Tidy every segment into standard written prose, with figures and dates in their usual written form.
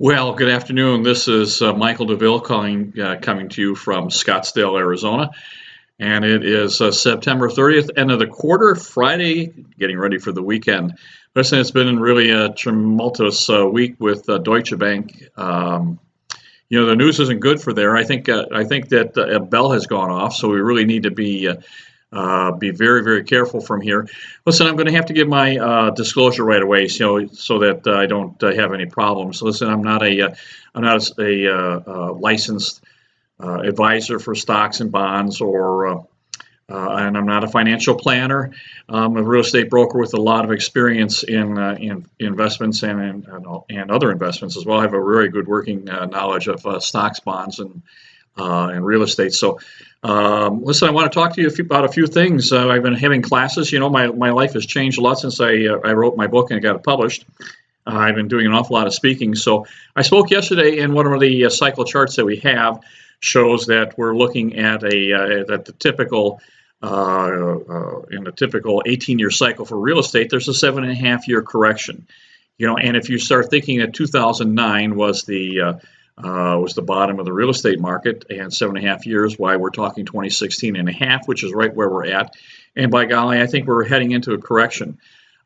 Well, good afternoon. This is Michael Douville coming to you from Scottsdale, Arizona. And it is September 30th, end of the quarter, Friday, getting ready for the weekend. Listen, it's been really a tumultuous week with Deutsche Bank. The news isn't good for there. I think that a bell has gone off, so we really need to be very, very careful from here. Listen, I'm going to have to give my disclosure right away, so that I don't have any problems. Listen, I'm not a licensed advisor for stocks and bonds, and I'm not a financial planner. I'm a real estate broker with a lot of experience in investments and other investments as well. I have a very good working knowledge of stocks, bonds, and real estate. So, listen, I want to talk to you about a few things. I've been having classes. My life has changed a lot since I wrote my book and got it published. I've been doing an awful lot of speaking. So I spoke yesterday, and one of the cycle charts that we have shows that we're looking at that the typical in the typical 18-year cycle for real estate, there's a 7.5-year correction. And if you start thinking that 2009 was the bottom of the real estate market, and 7.5 years, why we're talking 2016 and a half, which is right where we're at. And by golly, I think we're heading into a correction.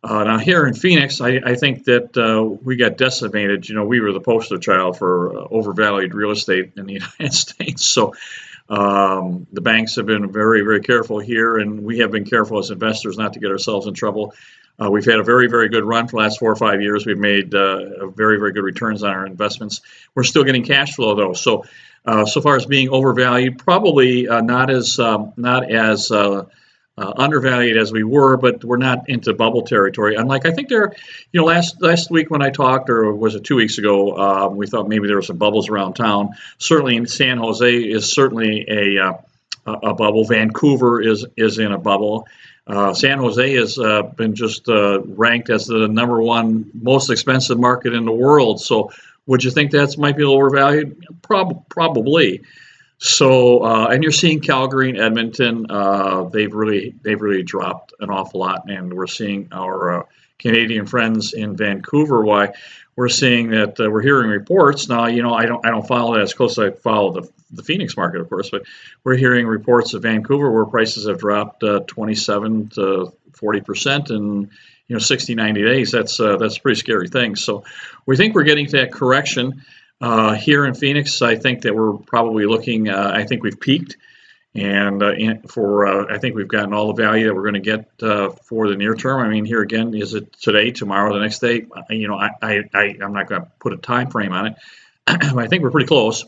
Now here in Phoenix, I think that we got decimated. We were the poster child for overvalued real estate in the United States. So the banks have been very, very careful here, and we have been careful as investors not to get ourselves in trouble. We've had a very, very good run for the last 4 or 5 years. We've made very, very good returns on our investments. We're still getting cash flow though. So, so far as being overvalued, probably not as undervalued as we were, but we're not into bubble territory. Unlike, I think last week when I talked, or was it 2 weeks ago, we thought maybe there were some bubbles around town. Certainly in San Jose is certainly a bubble. Vancouver is in a bubble. San Jose has been just ranked as the #1 most expensive market in the world. So would you think that might be a little overvalued? Probably. So, and you're seeing Calgary and Edmonton, they've really dropped an awful lot, and we're seeing our Canadian friends in Vancouver. Why we're seeing that we're hearing reports now. I don't follow that as close as I follow the Phoenix market, of course, but we're hearing reports of Vancouver where prices have dropped 27 to 40% in 60, 90 days. That's a pretty scary thing. So we think we're getting to that correction. Here in Phoenix, I think that we're probably looking. I think we've peaked, and I think we've gotten all the value that we're going to get for the near term. I mean, here again, is it today, tomorrow, the next day? I'm not going to put a time frame on it. I think we're pretty close.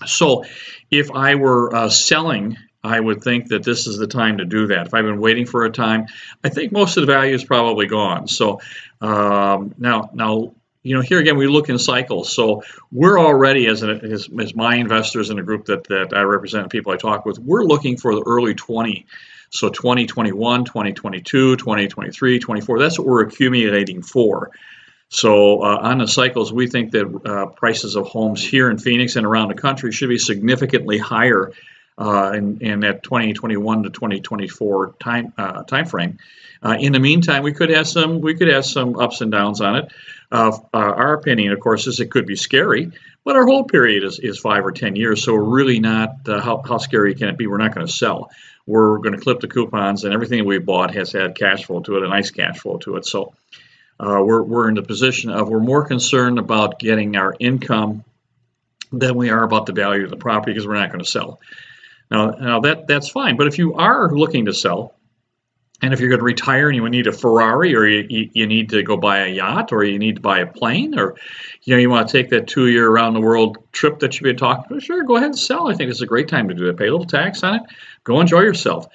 So, if I were selling, I would think that this is the time to do that. If I've been waiting for a time, I think most of the value is probably gone. So now. Here again, we look in cycles. So we're already, as my investors in a group that I represent, people I talk with, we're looking for the early 20. So 2021, 2022, 2023, 24, that's what we're accumulating for. So on the cycles, we think that prices of homes here in Phoenix and around the country should be significantly higher in that 2021 to 2024 time frame. In the meantime, we could have some ups and downs on it. Our opinion, of course, is it could be scary, but our hold period is 5 or 10 years. So we're really not. How scary can it be? We're not going to sell. We're going to clip the coupons, and everything that we bought has had cash flow to it, a nice cash flow to it. So we're in the position of we're more concerned about getting our income than we are about the value of the property, because we're not going to sell. Now that's fine. But if you are looking to sell, and if you're going to retire and you need a Ferrari, or you need to go buy a yacht, or you need to buy a plane, or you want to take that 2-year around the world trip that you've been talking about, sure, go ahead and sell. I think it's a great time to do that. Pay a little tax on it. Go enjoy yourself.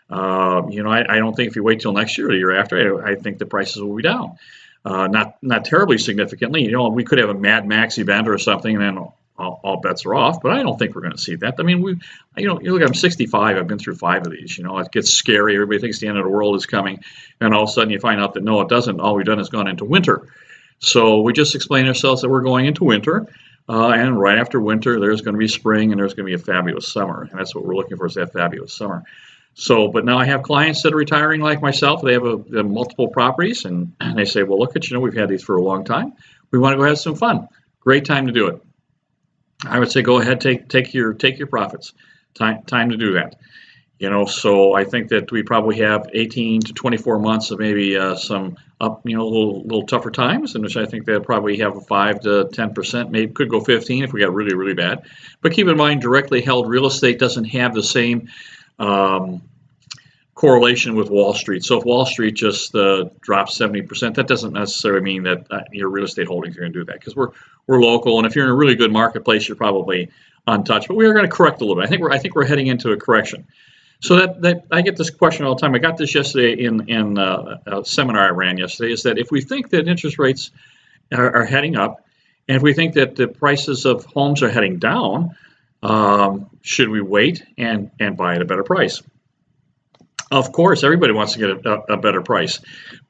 I don't think if you wait till next year or the year after, I think the prices will be down. Not terribly significantly. We could have a Mad Max event or something, and then all bets are off, but I don't think we're going to see that. I mean, you look, I'm 65. I've been through 5 of these. It gets scary. Everybody thinks the end of the world is coming, and all of a sudden you find out that no, it doesn't. All we've done is gone into winter. So we just explain ourselves that we're going into winter, and right after winter, there's going to be spring, and there's going to be a fabulous summer, and that's what we're looking for, is that fabulous summer. So, but now I have clients that are retiring like myself. They have multiple properties, and they say, well, look at, we've had these for a long time. We want to go have some fun. Great time to do it. I would say go ahead, take your profits. Time to do that. So I think that we probably have 18 to 24 months of maybe some up, little tougher times, in which I think they'll probably have a 5 to 10%, maybe could go 15 if we got really, really bad. But keep in mind, directly held real estate doesn't have the same correlation with Wall Street. So if Wall Street just drops 70%, that doesn't necessarily mean that your real estate holdings are going to do that, because we're local, and if you're in a really good marketplace, you're probably untouched. But we are going to correct a little bit. I think we're heading into a correction. So that I get this question all the time. I got this yesterday in a seminar I ran yesterday. Is that if we think that interest rates are heading up, and if we think that the prices of homes are heading down, should we wait and buy at a better price? Of course, everybody wants to get a better price,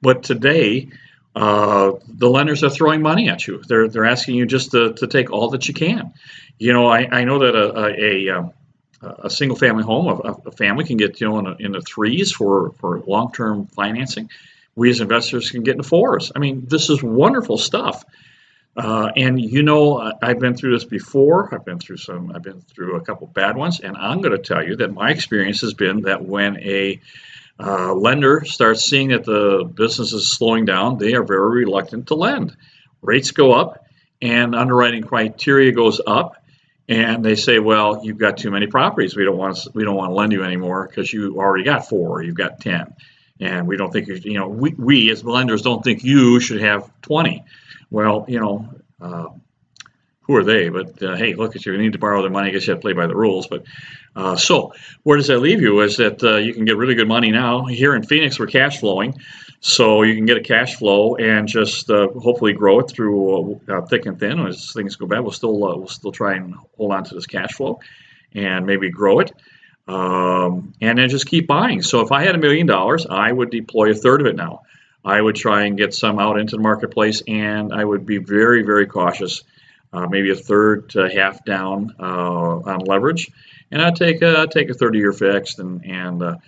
but today the lenders are throwing money at you. They're asking you just to take all that you can. I know that a single family home, a family can get in the threes for long-term financing. We as investors can get in the fours. I mean, this is wonderful stuff. And I've been through this before. I've been through a couple bad ones, and I'm going to tell you that my experience has been that when a lender starts seeing that the business is slowing down, they are very reluctant to lend. Rates go up, and underwriting criteria goes up. And they say, well, you've got too many properties. We don't want to lend you anymore because you already got 4, or you've got 10, and we don't think we as lenders don't think you should have 20. Well, who are they? But hey, look at you. You need to borrow their money. I guess you have to play by the rules. But so where does that leave you? Is that you can get really good money now here in Phoenix. We're cash flowing. So you can get a cash flow and just hopefully grow it through thick and thin. As things go bad, we'll still try and hold on to this cash flow and maybe grow it, and then just keep buying. So if I had $1 million, I would deploy a third of it now. I would try and get some out into the marketplace, and I would be very, very cautious, maybe a third to half down on leverage, and I'd take a 30-year fixed and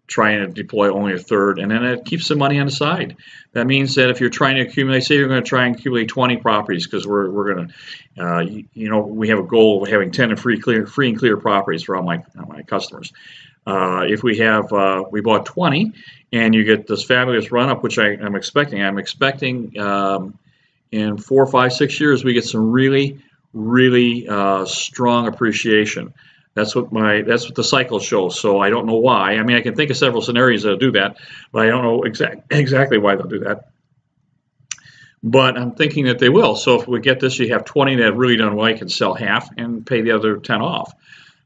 trying to deploy only a third, and then it keeps some money on the side. That means that if you're trying to accumulate, say you're going to try and accumulate 20 properties, because we're going to, we have a goal of having 10 free and clear properties for all my customers. If we bought 20, and you get this fabulous run up, which I'm expecting. I'm expecting in 4, 5, 6 years we get some really, really strong appreciation. That's what the cycle shows. So I don't know why. I mean, I can think of several scenarios that'll do that, but I don't know exactly why they'll do that. But I'm thinking that they will. So if we get this, you have 20 that have really done well. You can sell half and pay the other 10 off.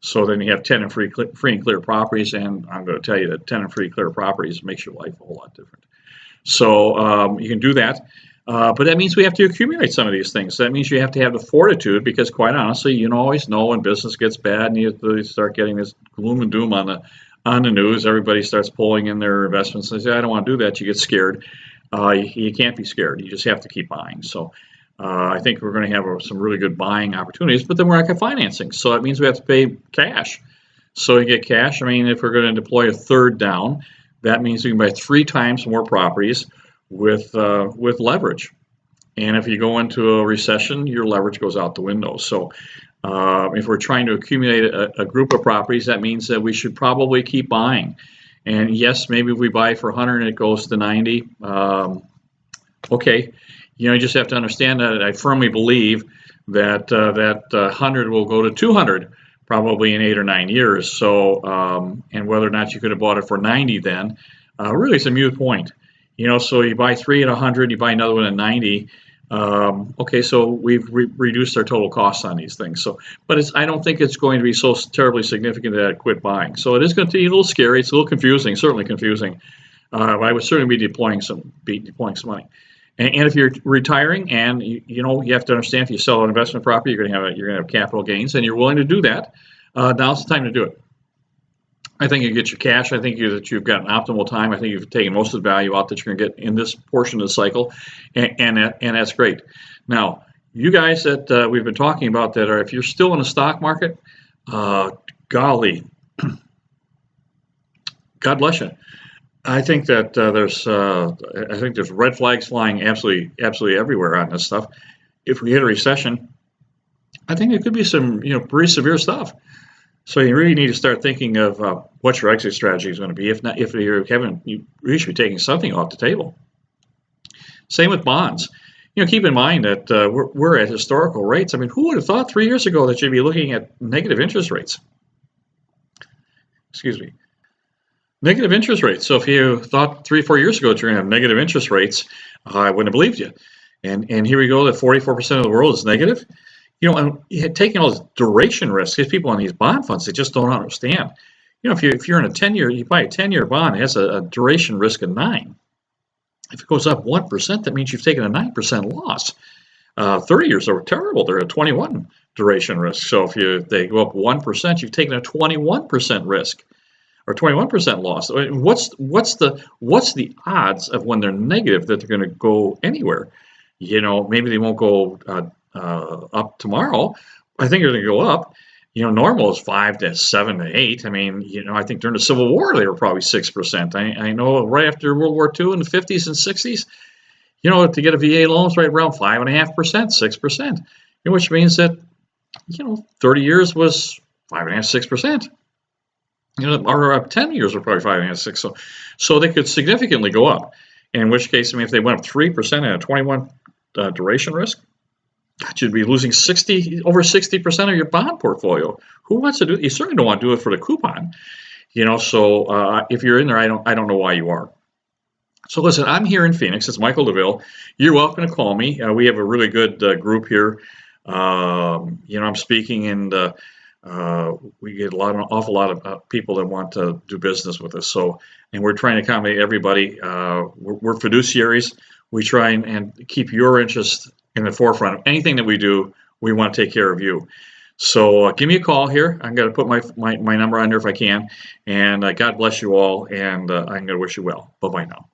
So then you have 10 and free and clear properties, and I'm going to tell you that 10 and free clear properties makes your life a whole lot different. So you can do that. But that means we have to accumulate some of these things. That means you have to have the fortitude, because quite honestly, you always know when business gets bad and you start getting this gloom and doom on the news. Everybody starts pulling in their investments and they say, I don't want to do that. You get scared. You can't be scared. You just have to keep buying. So I think we're going to have some really good buying opportunities, but then we're not going to financing. So that means we have to pay cash. So you get cash. I mean, if we're going to deploy a third down, that means we can buy 3 times more properties with leverage. And if you go into a recession, your leverage goes out the window. So if we're trying to accumulate a group of properties, that means that we should probably keep buying. And yes, maybe if we buy for 100 and it goes to 90, okay. You just have to understand that I firmly believe that 100 will go to 200 probably in 8 or 9 years. So and whether or not you could have bought it for 90 then, really it's a moot point. So you buy 3 at 100, you buy another one at 90. Okay, so we've reduced our total costs on these things. So, but I don't think it's going to be so terribly significant that I quit buying. So it is going to be a little scary. It's a little confusing, certainly confusing. I would certainly be deploying some money. And if you're retiring, and you have to understand, if you sell an investment property, you're going to have capital gains, and you're willing to do that. Now's the time to do it. I think you get your cash. I think that you've got an optimal time. I think you've taken most of the value out that you're going to get in this portion of the cycle, and that's great. Now, you guys that we've been talking about that are, if you're still in the stock market, golly, God bless you. I think that there's red flags flying absolutely everywhere on this stuff. If we hit a recession, I think it could be some pretty severe stuff. So you really need to start thinking of what your exit strategy is going to be. If not, if you're having, you really should be taking something off the table. Same with bonds. Keep in mind that we're at historical rates. I mean, who would have thought 3 years ago that you'd be looking at negative interest rates? Excuse me. Negative interest rates. So if you thought 3 or 4 years ago that you're going to have negative interest rates, I wouldn't have believed you. And here we go, that 44% of the world is negative. And taking all this duration risk, these people on these bond funds, they just don't understand. If you're in a 10-year, you buy a 10-year bond, it has a duration risk of 9. If it goes up 1%, that means you've taken a 9% loss. 30 years are terrible. They're a 21 duration risk. So if they go up 1%, you've taken a 21% risk, or 21% loss. What's the odds of when they're negative that they're going to go anywhere? Maybe they won't go up tomorrow. I think they're going to go up. Normal is 5 to 7 to 8. I mean, I think during the Civil War they were probably 6%. I know right after World War II in the 50s and 60s, to get a VA loan is right around 5.5%, 6%, which means that 30 years was 5.5%, 6%. Or 10 years were probably 5.5%, 6%. So they could significantly go up. In which case, I mean, if they went up 3% at a 21 duration risk, you'd be losing over 60% of your bond portfolio. Who wants to do it? You certainly don't want to do it for the coupon. So if you're in there, I don't know why you are. So listen, I'm here in Phoenix. It's Michael Douville. You're welcome to call me. We have a really good group here. I'm speaking, and we get awful lot of people that want to do business with us. So, and we're trying to accommodate everybody. We're fiduciaries. We try and keep your interest in the forefront of anything that we do. We want to take care of you. So give me a call here. I'm going to put my number on there if I can. And God bless you all. And I'm going to wish you well. Bye-bye now.